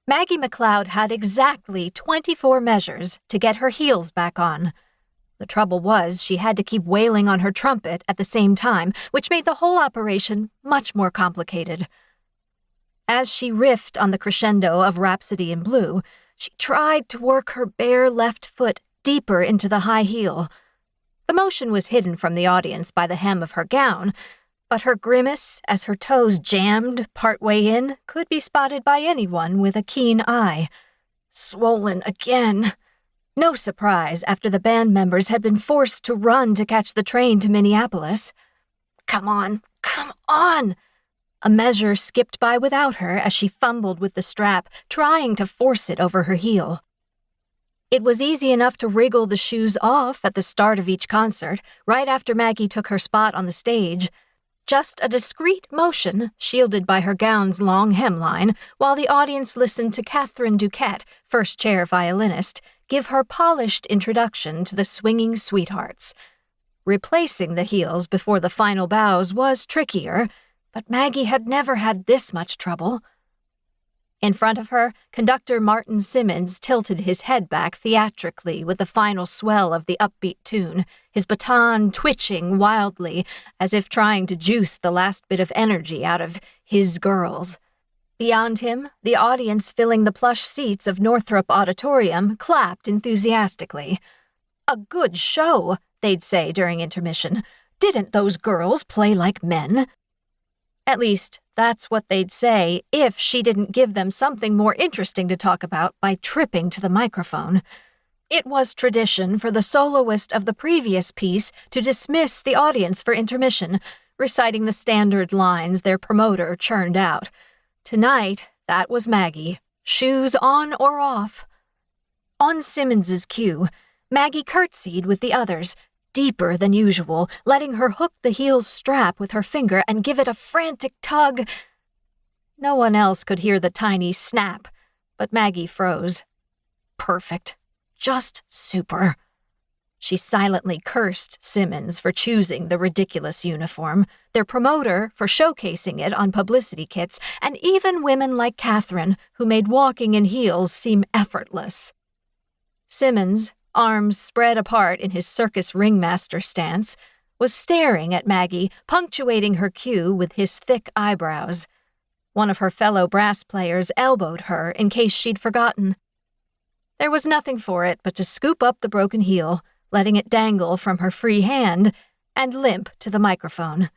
Maggie McCleod had exactly 24 measures to get her heels back on. The trouble was she had to keep wailing on her trumpet at the same time, which made the whole operation much more complicated. As she riffed on the crescendo of Rhapsody in Blue, she tried to work her bare left foot deeper into the high heel. The motion was hidden from the audience by the hem of her gown, but her grimace as her toes jammed partway in could be spotted by anyone with a keen eye. Swollen again. No surprise after the band members had been forced to run to catch the train to Minneapolis. Come on, come on! A measure skipped by without her as she fumbled with the strap, trying to force it over her heel. It was easy enough to wriggle the shoes off at the start of each concert, right after Maggie took her spot on the stage. Just a discreet motion, shielded by her gown's long hemline, while the audience listened to Catherine Duquette, first-chair violinist, give her polished introduction to the swinging sweethearts. Replacing the heels before the final bows was trickier, but Maggie had never had this much trouble. In front of her, conductor Martin Simmons tilted his head back theatrically with the final swell of the upbeat tune, his baton twitching wildly as if trying to juice the last bit of energy out of his girls. Beyond him, the audience filling the plush seats of Northrop Auditorium clapped enthusiastically. "A good show," they'd say during intermission. "Didn't those girls play like men?" At least, that's what they'd say if she didn't give them something more interesting to talk about by tripping to the microphone. It was tradition for the soloist of the previous piece to dismiss the audience for intermission, reciting the standard lines their promoter churned out. Tonight, that was Maggie, shoes on or off. On Simmons's cue, Maggie curtsied with the others, deeper than usual, letting her hook the heel's strap with her finger and give it a frantic tug. No one else could hear the tiny snap, but Maggie froze. Perfect. Just super. She silently cursed Simmons for choosing the ridiculous uniform, their promoter for showcasing it on publicity kits, and even women like Catherine, who made walking in heels seem effortless. Simmons, arms spread apart in his circus ringmaster stance, was staring at Maggie, punctuating her cue with his thick eyebrows. One of her fellow brass players elbowed her in case she'd forgotten. There was nothing for it but to scoop up the broken heel, letting it dangle from her free hand, and limp to the microphone.